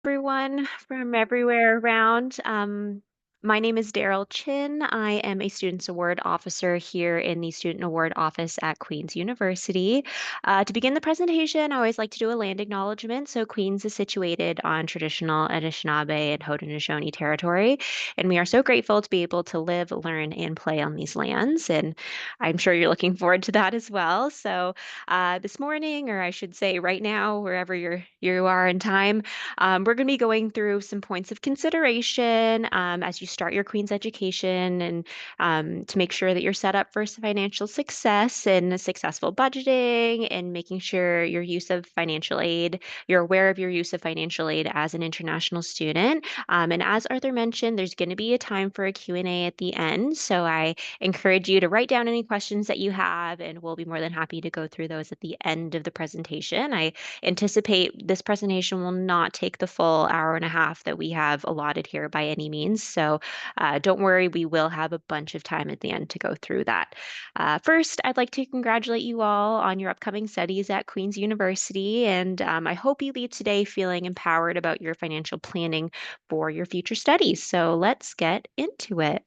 everyone from everywhere around. My name is Daryl Chin. I am a Students Award Officer here in the Student Award Office at Queen's University. To begin the presentation, I always like to do a land acknowledgement. So Queen's is situated on traditional Anishinaabe and Haudenosaunee territory, and we are so grateful to be able to live, learn, and play on these lands. And I'm sure you're looking forward to that as well. So this morning, or I should say right now, wherever you are in time, we're going to be going through some points of consideration as you start your Queen's education and to make sure that you're set up for financial success and a successful budgeting and making sure your use of financial aid, you're aware of your use of financial aid as an international student. And as Arthur mentioned, there's going to be a time for a Q&A at the end. So I encourage you to write down any questions that you have, and we'll be more than happy to go through those at the end of the presentation. I anticipate this presentation will not take the full hour and a half that we have allotted here by any means. So don't worry, we will have a bunch of time at the end to go through that. First, I'd like to congratulate you all on your upcoming studies at Queen's University, and I hope you leave today feeling empowered about your financial planning for your future studies. So let's get into it.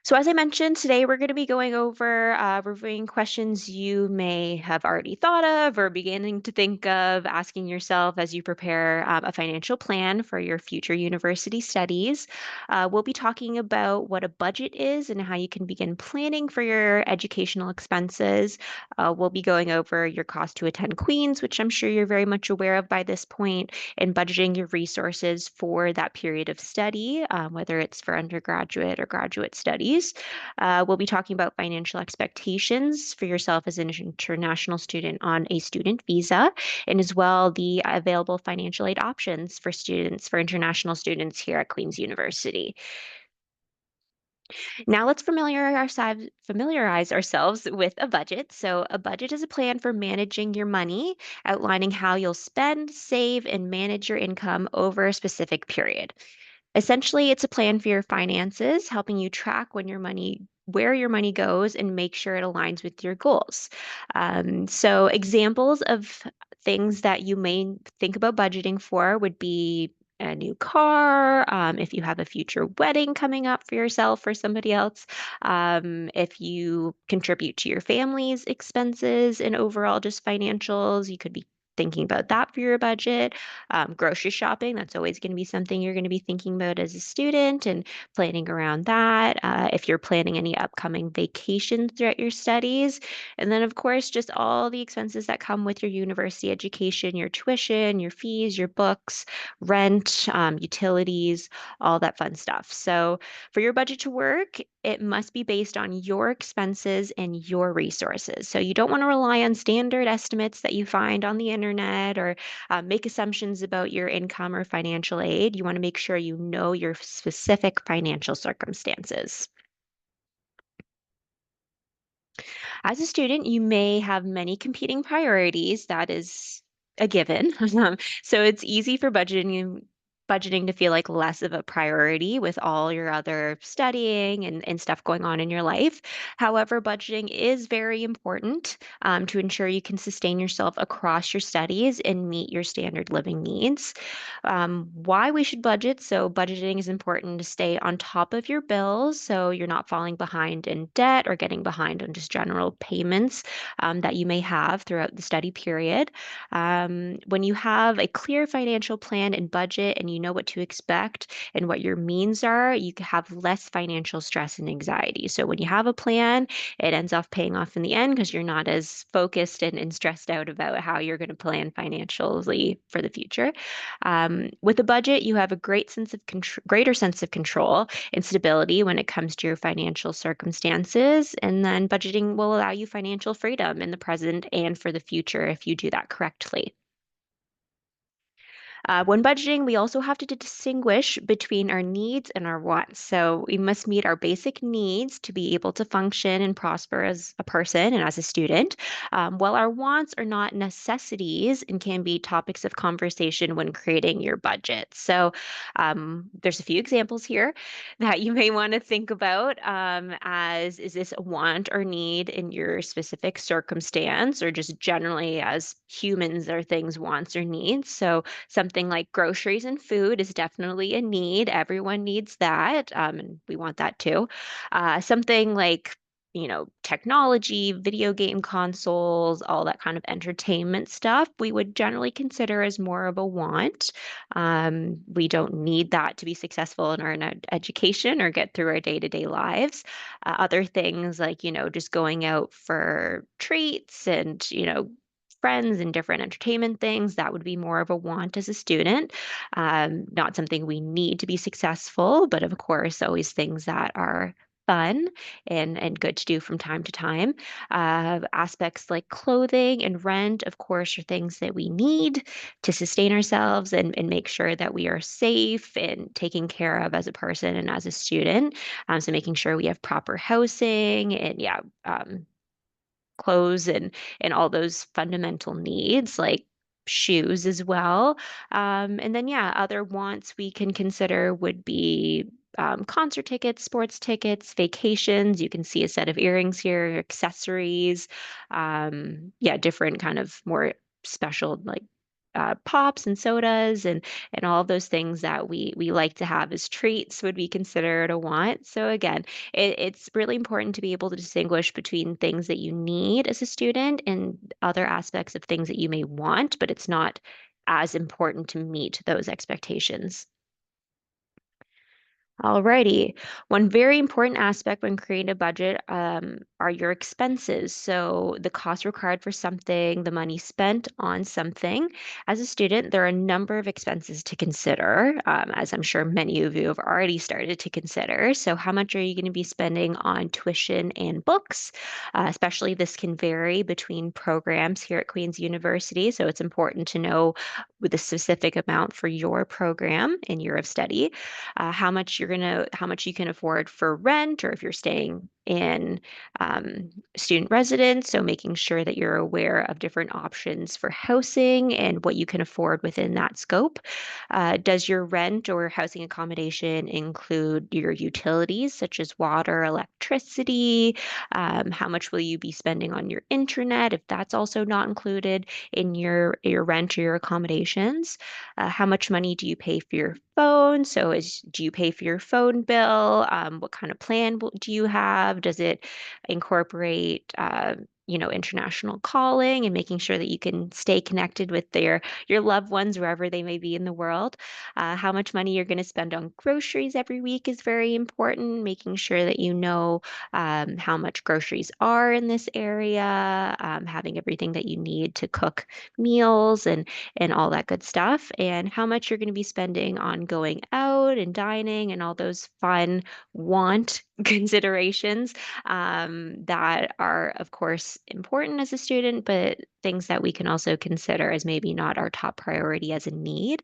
So as I mentioned, today we're going to be going over reviewing questions you may have already thought of or beginning to think of asking yourself as you prepare a financial plan for your future university studies. We'll be talking about what a budget is and how you can begin planning for your educational expenses. We'll be going over your cost to attend Queens, which I'm sure you're very much aware of by this point, and budgeting your resources for that period of study, whether it's for undergraduate or graduate studies. We'll be talking about financial expectations for yourself as an international student on a student visa, and as well the available financial aid options for students, for international students here at Queen's University. Now let's familiarize ourselves with a budget. So a budget is a plan for managing your money, outlining how you'll spend, save, and manage your income over a specific period. Essentially, it's a plan for your finances, helping you track where your money goes and make sure it aligns with your goals. So examples of things that you may think about budgeting for would be a new car, if you have a future wedding coming up for yourself or somebody else, if you contribute to your family's expenses and overall just financials, you could be thinking about that for your budget. Grocery shopping, that's always going to be something you're going to be thinking about as a student and planning around that. If you're planning any upcoming vacations throughout your studies. And then, of course, just all the expenses that come with your university education, your tuition, your fees, your books, rent, utilities, all that fun stuff. So, for your budget to work, it must be based on your expenses and your resources. So, you don't want to rely on standard estimates that you find on the internet or make assumptions about your income or financial aid. You want to make sure you know your specific financial circumstances. As a student, you may have many competing priorities. That is a given. So it's easy for budgeting to feel like less of a priority with all your other studying and stuff going on in your life. However, budgeting is very important to ensure you can sustain yourself across your studies and meet your standard living needs. Why we should budget. So, budgeting is important to stay on top of your bills so you're not falling behind in debt or getting behind on just general payments that you may have throughout the study period. When you have a clear financial plan and budget and you know what to expect and what your means are, you can have less financial stress and anxiety. So, when you have a plan, it ends up paying off in the end because you're not as focused and stressed out about how you're going to plan financially for the future. With a budget, you have a greater sense of control and stability when it comes to your financial circumstances. And then budgeting will allow you financial freedom in the present and for the future if you do that correctly. When budgeting, we also have to distinguish between our needs and our wants. So we must meet our basic needs to be able to function and prosper as a person and as a student, while our wants are not necessities and can be topics of conversation when creating your budget. So there's a few examples here that you may want to think about as is this a want or need in your specific circumstance, or just generally as humans are things wants or needs. So something like groceries and food is definitely a need. Everyone needs that, and we want that too. Something like technology, video game consoles, all that kind of entertainment stuff, we would generally consider as more of a want. We don't need that to be successful in our education or get through our day-to-day lives. Other things like, just going out for treats and, friends and different entertainment things, that would be more of a want as a student. Not something we need to be successful, but of course, always things that are fun and good to do from time to time. Aspects like clothing and rent, of course, are things that we need to sustain ourselves and make sure that we are safe and taken care of as a person and as a student. So making sure we have proper housing and yeah, clothes and all those fundamental needs like shoes as well. And then yeah, other wants we can consider would be concert tickets, sports tickets, vacations. You can see a set of earrings here, accessories, yeah, different kind of more special like pops and sodas and all of those things that we like to have as treats would be considered a want. So again, it's really important to be able to distinguish between things that you need as a student and other aspects of things that you may want, but it's not as important to meet those expectations. Alrighty. One very important aspect when creating a budget are your expenses. So the cost required for something, the money spent on something. As a student, there are a number of expenses to consider, as I'm sure many of you have already started to consider. So how much are you going to be spending on tuition and books? Especially this can vary between programs here at Queen's University. So it's important to know with the specific amount for your program and year of study, how much you can afford for rent, or if you're staying in student residence. So making sure that you're aware of different options for housing and what you can afford within that scope. Does your rent or housing accommodation include your utilities such as water, electricity? How much will you be spending on your internet if that's also not included in your rent or your accommodations? How much money do you pay for your phone? So do you pay for your phone bill? What kind of plan do you have? Does it incorporate international calling and making sure that you can stay connected with your loved ones wherever they may be in the world? How much money you're going to spend on groceries every week is very important. Making sure that you know how much groceries are in this area, having everything that you need to cook meals and all that good stuff, and how much you're going to be spending on going out and dining and all those fun want considerations that are, of course, important as a student, but things that we can also consider as maybe not our top priority as a need.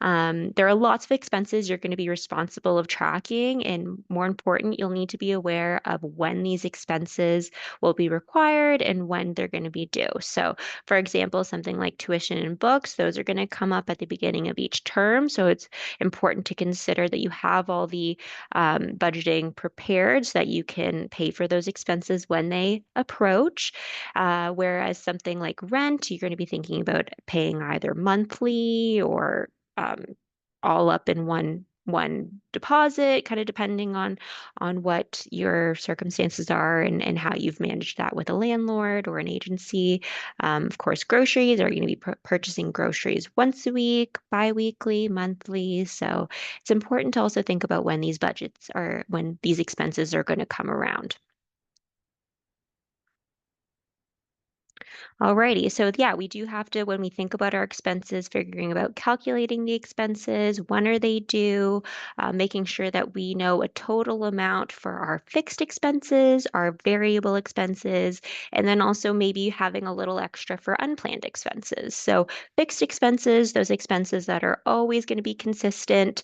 There are lots of expenses you're going to be responsible of tracking, and more important, you'll need to be aware of when these expenses will be required and when they're going to be due. So, for example, something like tuition and books, those are going to come up at the beginning of each term. So it's important to consider that you have all the budgeting prepared so that you can pay for those expenses when they approach. Whereas something like rent, you're going to be thinking about paying either monthly or um, all up in one deposit, kind of depending on what your circumstances are and how you've managed that with a landlord or an agency. Of course, groceries are going to be purchasing groceries once a week, bi-weekly, monthly. So it's important to also think about when these expenses are going to come around. Alrighty, so yeah, we do have to, when we think about our expenses, figuring about calculating the expenses, when are they due, making sure that we know a total amount for our fixed expenses, our variable expenses, and then also maybe having a little extra for unplanned expenses. So fixed expenses, those expenses that are always going to be consistent,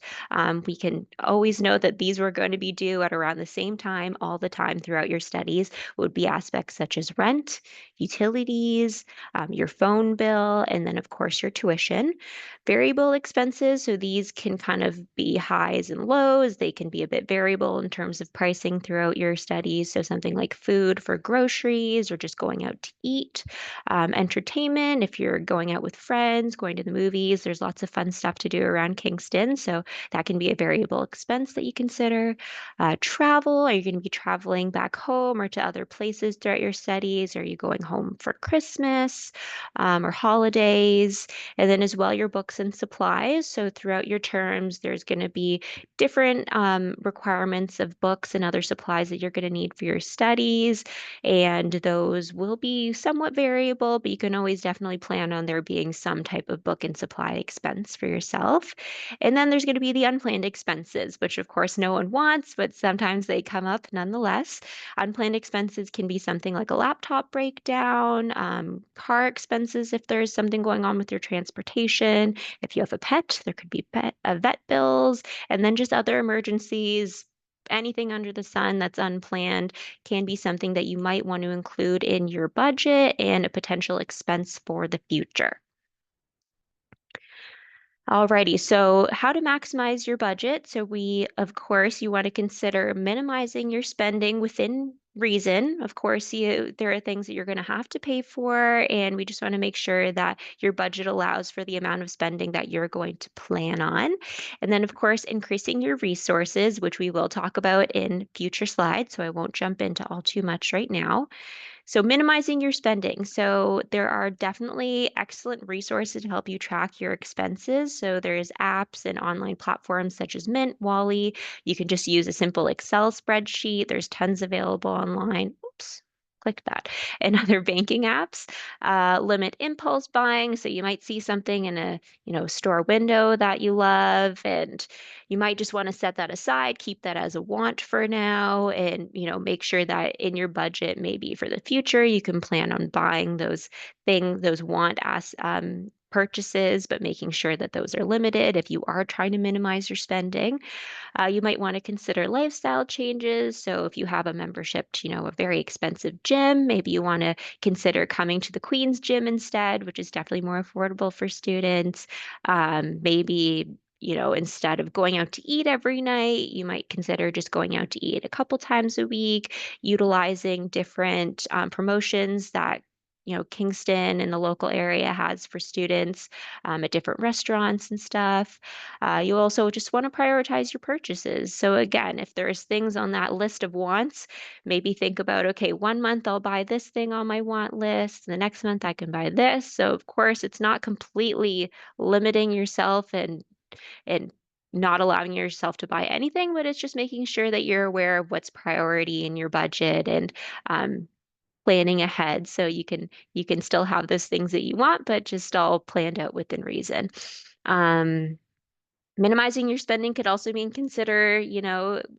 we can always know that these were going to be due at around the same time all the time throughout your studies, would be aspects such as rent, utilities, your phone bill, and then, of course, your tuition. Variable expenses, so these can kind of be highs and lows. They can be a bit variable in terms of pricing throughout your studies. So, something like food for groceries or just going out to eat. Entertainment, if you're going out with friends, going to the movies, there's lots of fun stuff to do around Kingston. So, that can be a variable expense that you consider. Travel, are you going to be traveling back home or to other places throughout your studies? Are you going home for Christmas or holidays? And then as well, your books and supplies. So throughout your terms, there's going to be different requirements of books and other supplies that you're going to need for your studies. And those will be somewhat variable, but you can always definitely plan on there being some type of book and supply expense for yourself. And then there's going to be the unplanned expenses, which of course no one wants, but sometimes they come up nonetheless. Unplanned expenses can be something like a laptop breakdown, car expenses if there's something going on with your transportation. If you have a pet, there could be vet bills, and then just other emergencies. Anything under the sun that's unplanned can be something that you might want to include in your budget and a potential expense for the future. Alrighty, so how to maximize your budget. So of course, you want to consider minimizing your spending within reason. Of course, there are things that you're going to have to pay for, and we just want to make sure that your budget allows for the amount of spending that you're going to plan on. And then, of course, increasing your resources, which we will talk about in future slides, so I won't jump into all too much right now. So, minimizing your spending. So, there are definitely excellent resources to help you track your expenses. So, there's apps and online platforms such as Mint, Wally. You can just use a simple Excel spreadsheet. There's tons available online. Oops. Click that. And other banking apps limit impulse buying. So you might see something in a store window that you love, and you might just want to set that aside, keep that as a want for now, and make sure that in your budget, maybe for the future, you can plan on buying those things, those want as purchases, but making sure that those are limited if you are trying to minimize your spending. You might want to consider lifestyle changes. So if you have a membership to, a very expensive gym, maybe you want to consider coming to the Queen's Gym instead, which is definitely more affordable for students. Maybe instead of going out to eat every night, you might consider just going out to eat a couple times a week, utilizing different promotions that Kingston and the local area has for students at different restaurants and stuff. You also just want to prioritize your purchases. So again, if there's things on that list of wants, maybe think about, okay, one month I'll buy this thing on my want list. The next month I can buy this. So of course, it's not completely limiting yourself and not allowing yourself to buy anything, but it's just making sure that you're aware of what's priority in your budget and planning ahead so you can still have those things that you want, but just all planned out within reason. Um, Minimizing your spending could also mean consider,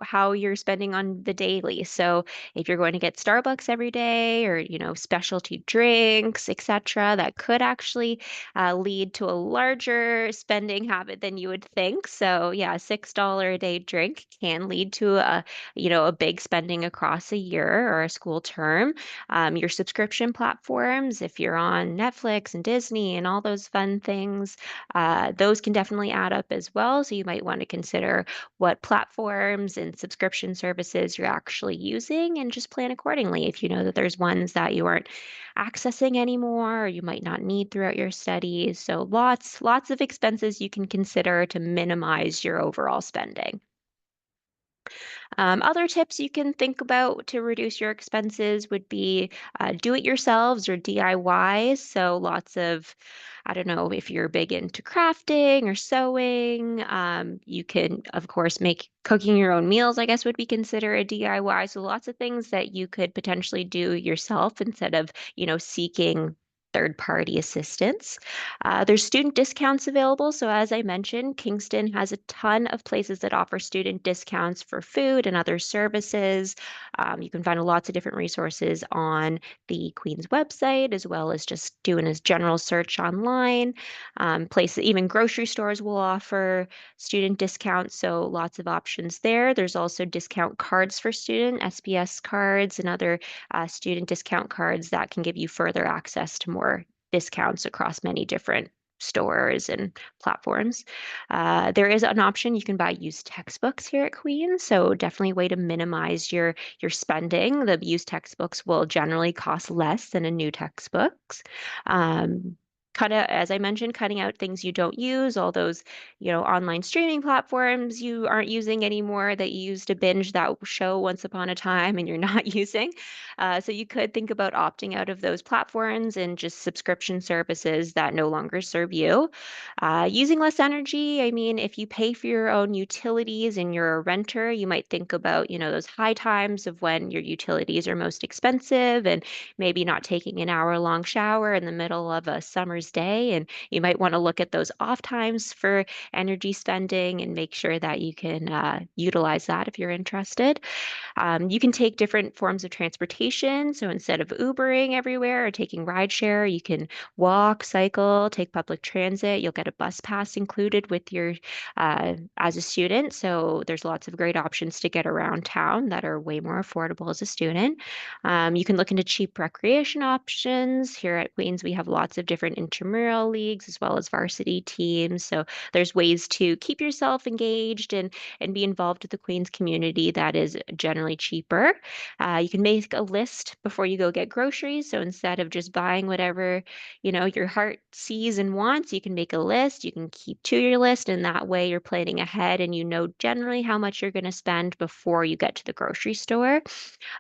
how you're spending on the daily. So if you're going to get Starbucks every day or, specialty drinks, etc., that could actually lead to a larger spending habit than you would think. So yeah, a $6 a day drink can lead to a big spending across a year or a school term. Your subscription platforms, if you're on Netflix and Disney and all those fun things, those can definitely add up as well. So you might want to consider what platforms and subscription services you're actually using and just plan accordingly. If you know that there's ones that you aren't accessing anymore or you might not need throughout your studies. So lots of expenses you can consider to minimize your overall spending. Other tips you can think about to reduce your expenses would be do-it-yourselves or DIYs. So lots of, I don't know, if you're big into crafting or sewing, you can, of course, make cooking your own meals, I guess would be considered a DIY. So lots of things that you could potentially do yourself instead of, seeking third-party assistance. There's student discounts available. So as I mentioned, Kingston has a ton of places that offer student discounts for food and other services. You can find lots of different resources on the Queen's website, as well as just doing a general search online. Places, even grocery stores will offer student discounts, so lots of options there. There's also discount cards for student, SBS cards, and other student discount cards that can give you further access to more discounts across many different stores and platforms. There is an option you can buy used textbooks here at Queen's, so definitely a way to minimize your spending. The used textbooks will generally cost less than a new textbooks. Um, Cut out, as I mentioned, cutting out things you don't use, all those, online streaming platforms you aren't using anymore that you used to binge that show once upon a time and you're not using. So you could think about opting out of those platforms and just subscription services that no longer serve you. Using less energy, I mean, if you pay for your own utilities and you're a renter, you might think about, those high times of when your utilities are most expensive and maybe not taking an hour-long shower in the middle of a summer's day. And you might want to look at those off times for energy spending and make sure that you can utilize that if you're interested. You can take different forms of transportation. So instead of Ubering everywhere or taking rideshare, you can walk, cycle, take public transit. You'll get a bus pass included with your as a student. So there's lots of great options to get around town that are way more affordable as a student. You can look into cheap recreation options. Here at Queens, we have lots of different intramural leagues as well as varsity teams. So there's ways to keep yourself engaged and be involved with the Queens community that is generally cheaper. You can make a list before you go get groceries. So instead of just buying whatever, your heart sees and wants, you can make a list. You can keep to your list, and that way you're planning ahead and you know generally how much you're going to spend before you get to the grocery store.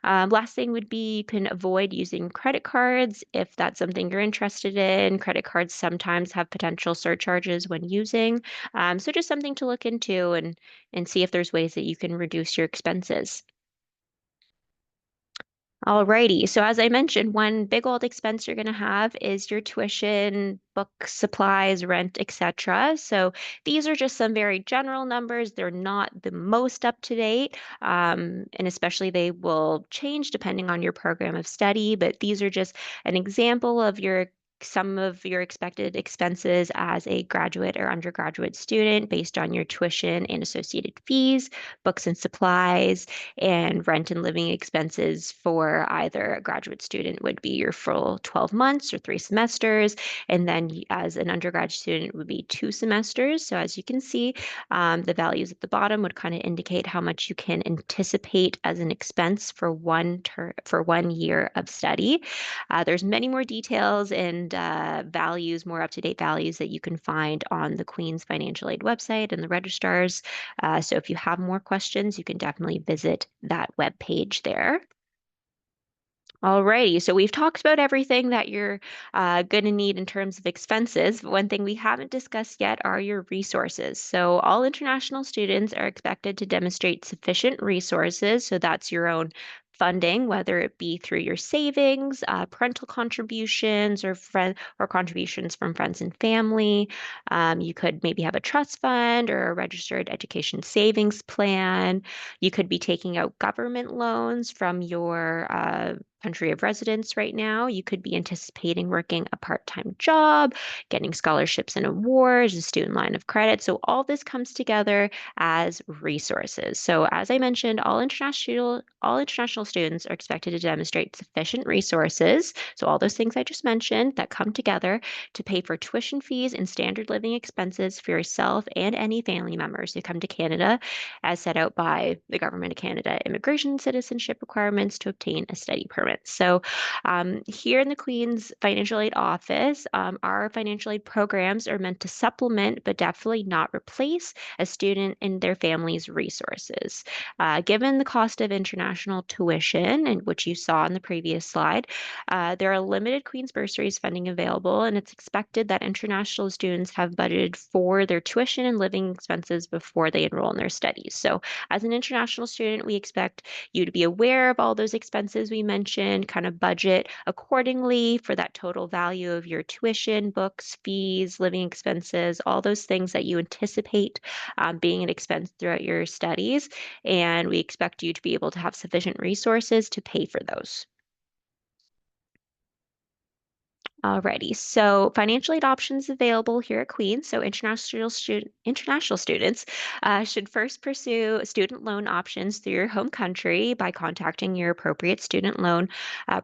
Last thing would be you can avoid using credit cards if that's something you're interested in. Credit cards sometimes have potential surcharges when using. So just something to look into and see if there's ways that you can reduce your expenses. Alrighty. So as I mentioned, one big old expense you're going to have is your tuition, books, supplies, rent, etc. So these are just some very general numbers. They're not the most up to date, and especially they will change depending on your program of study. But these are just an example of some of your expected expenses as a graduate or undergraduate student based on your tuition and associated fees, books and supplies, and rent and living expenses for either a graduate student would be your full 12 months or 3 semesters. And then as an undergrad student it would be 2 semesters. So as you can see, the values at the bottom would kind of indicate how much you can anticipate as an expense for for 1 year of study. There's many more details and values, more up-to-date values that you can find on the Queen's Financial Aid website and the registrars. So if you have more questions, you can definitely visit that web page there. Alrighty, so we've talked about everything that you're going to need in terms of expenses. But one thing we haven't discussed yet are your resources. So all international students are expected to demonstrate sufficient resources. So that's your own funding, whether it be through your savings, parental contributions, or contributions from friends and family. You could maybe have a trust fund or a registered education savings plan. You could be taking out government loans from your country of residence right now. You could be anticipating working a part-time job, getting scholarships and awards, a student line of credit. So all this comes together as resources. So as I mentioned, all international students are expected to demonstrate sufficient resources. So all those things I just mentioned that come together to pay for tuition fees and standard living expenses for yourself and any family members who come to Canada as set out by the Government of Canada immigration and citizenship requirements to obtain a study permit. So here in the Queen's Financial Aid Office, our financial aid programs are meant to supplement, but definitely not replace, a student and their family's resources. Given the cost of international tuition, and which you saw in the previous slide, there are limited Queen's bursaries funding available, and it's expected that international students have budgeted for their tuition and living expenses before they enroll in their studies. So as an international student, we expect you to be aware of all those expenses we mentioned information, kind of budget accordingly for that total value of your tuition, books, fees, living expenses, all those things that you anticipate being an expense throughout your studies. And we expect you to be able to have sufficient resources to pay for those. Alrighty, so financial aid options available here at Queen's. So international students should first pursue student loan options through your home country by contacting your appropriate student loan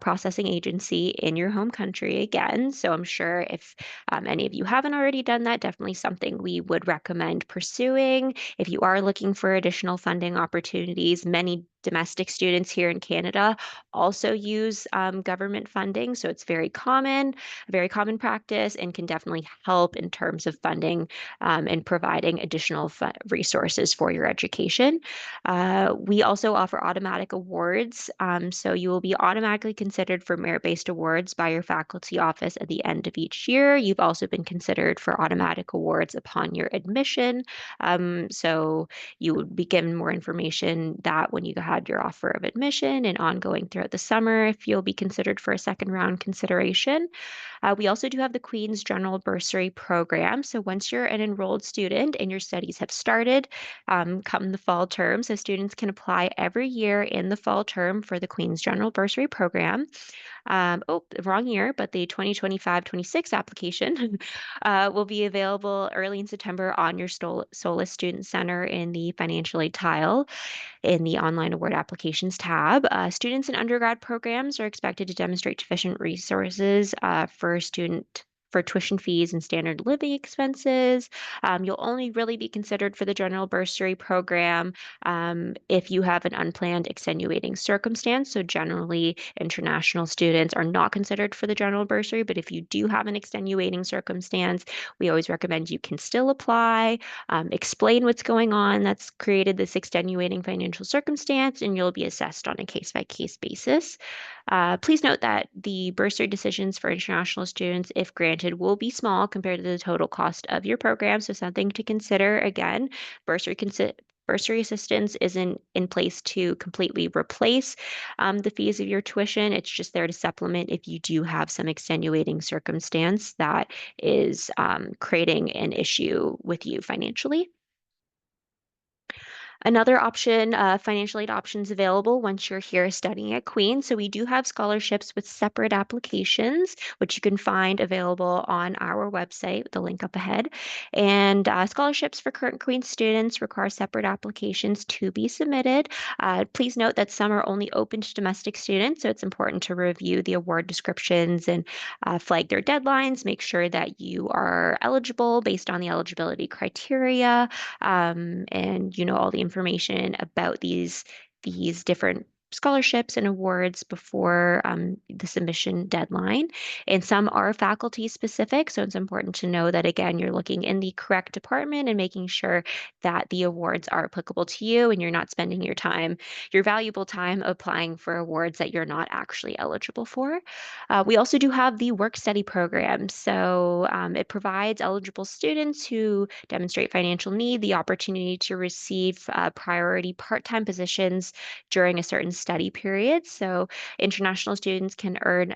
processing agency in your home country again. So I'm sure if any of you haven't already done that, definitely something we would recommend pursuing. If you are looking for additional funding opportunities, many domestic students here in Canada also use government funding, so it's very common practice and can definitely help in terms of funding and providing additional resources for your education. We also offer automatic awards. So you will be automatically considered for merit-based awards by your faculty office at the end of each year. You've also been considered for automatic awards upon your admission. So you would be given more information that when you had your offer of admission and ongoing throughout the summer, if you'll be considered for a second round consideration. We also do have the Queen's General Bursary Program. So once you're an enrolled student and your studies have started, come the fall term, so students can apply every year in the fall term for the Queen's General Bursary Program. Oh, wrong year, but the 2025-26 application will be available early in September on your Solus Student Center in the financial aid tile in the online award applications tab. Students in undergrad programs are expected to demonstrate sufficient resources for tuition fees and standard living expenses. You'll only really be considered for the general bursary program if you have an unplanned extenuating circumstance. So generally, international students are not considered for the general bursary, but if you do have an extenuating circumstance, we always recommend you can still apply, explain what's going on that's created this extenuating financial circumstance, and you'll be assessed on a case-by-case basis. Please note that the bursary decisions for international students, if granted, will be small compared to the total cost of your program. So something to consider again, bursary bursary assistance isn't in place to completely replace the fees of your tuition. It's just there to supplement if you do have some extenuating circumstance that is creating an issue with you financially. Another option, financial aid options available once you're here studying at Queen. So we do have scholarships with separate applications, which you can find available on our website, the link up ahead. And scholarships for current Queen students require separate applications to be submitted. Please note that some are only open to domestic students, so it's important to review the award descriptions and flag their deadlines. Make sure that you are eligible based on the eligibility criteria and you know all the information about these different scholarships and awards before the submission deadline. And some are faculty specific, so it's important to know that again, you're looking in the correct department and making sure that the awards are applicable to you and you're not spending your time, your valuable time applying for awards that you're not actually eligible for. We also do have the work study program. So it provides eligible students who demonstrate financial need the opportunity to receive priority part-time positions during a certain study period. So international students can earn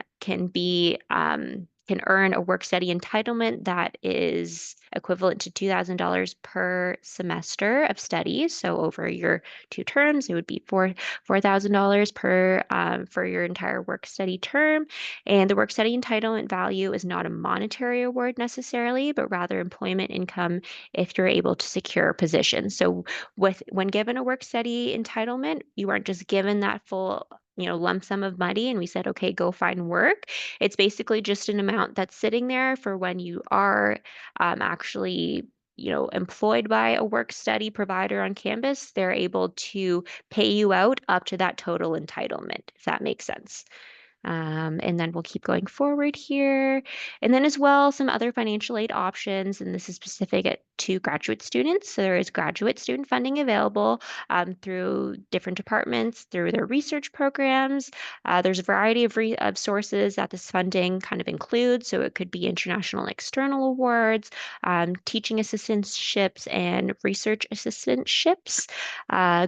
a work study entitlement that is equivalent to $2,000 per semester of studies. So over your 2 terms, it would be $4,000 per for your entire work study term. And the work study entitlement value is not a monetary award necessarily, but rather employment income if you're able to secure a position. So when given a work study entitlement, you aren't just given that full lump sum of money and we said, okay, go find work. It's basically just an amount that's sitting there for when you are actually employed by a work study provider on campus, they're able to pay you out up to that total entitlement, if that makes sense. And then we'll keep going forward here. And then as well, some other financial aid options, and this is specific to graduate students. So there is graduate student funding available through different departments, through their research programs. There's a variety of sources that this funding kind of includes. So it could be international and external awards, teaching assistantships, and research assistantships.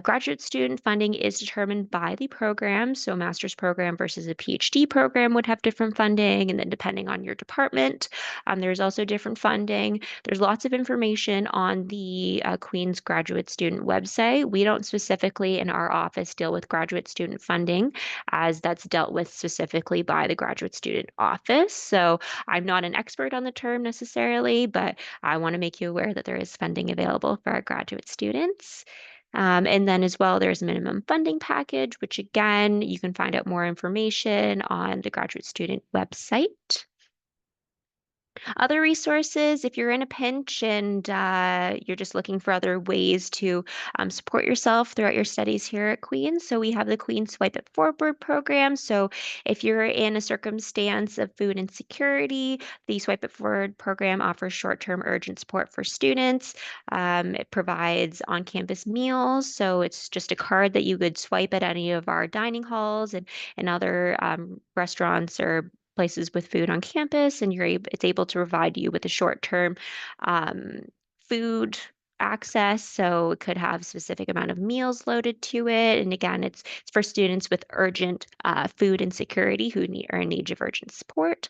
Graduate student funding is determined by the program. So a master's program versus a PhD program would have different funding, and then depending on your department, there's also different funding. There's lots of information on the Queen's graduate student website. We don't specifically in our office deal with graduate student funding, as that's dealt with specifically by the graduate student office. So I'm not an expert on the term necessarily, but I want to make you aware that there is funding available for our graduate students. And then as well, there's a minimum funding package, which again, you can find out more information on the graduate student website. Other resources, if you're in a pinch and you're just looking for other ways to support yourself throughout your studies here at Queen's. So we have the Queen's Swipe It Forward program. So if you're in a circumstance of food insecurity, the Swipe It Forward program offers short-term urgent support for students. It provides on-campus meals. So it's just a card that you could swipe at any of our dining halls and other restaurants or places with food on campus, and it's able to provide you with a short-term um, food access. So it could have a specific amount of meals loaded to it. And again, it's for students with urgent food insecurity who are in need of urgent support.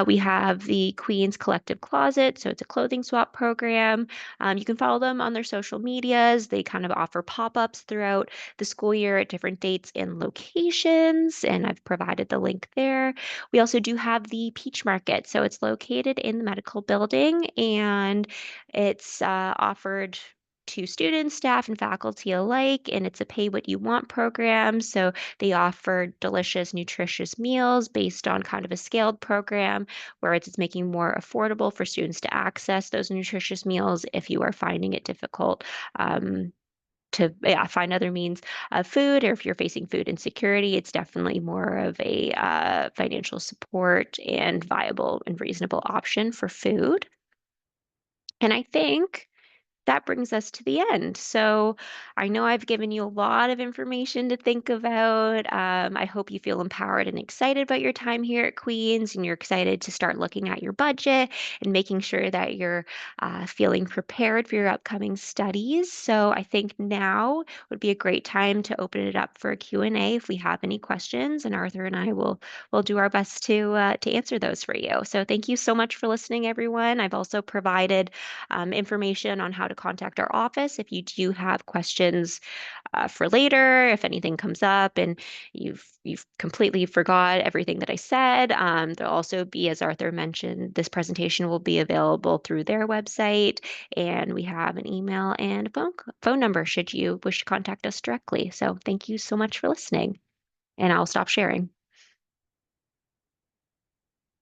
We have the Queen's Collective Closet, so it's a clothing swap program. You can follow them on their social medias. They kind of offer pop-ups throughout the school year at different dates and locations, and I've provided the link there. We also do have the Peach Market. So it's located in the medical building and it's offered to students, staff, and faculty alike, and it's a pay what you want program. So they offer delicious, nutritious meals based on kind of a scaled program where it's making more affordable for students to access those nutritious meals if you are finding it difficult. To find other means of food, or if you're facing food insecurity, it's definitely more of a financial support and viable and reasonable option for food. And I think that brings us to the end. So I know I've given you a lot of information to think about. I hope you feel empowered and excited about your time here at Queen's, and you're excited to start looking at your budget and making sure that you're feeling prepared for your upcoming studies. So I think now would be a great time to open it up for a Q&A if we have any questions, and Arthur and I will do our best to answer those for you. So thank you so much for listening, everyone. I've also provided information on how to contact our office if you do have questions for later, if anything comes up and you've completely forgot everything that I said. There'll also be, as Arthur mentioned, this presentation will be available through their website, and we have an email and a phone number should you wish to contact us directly. So thank you so much for listening, and I'll stop sharing.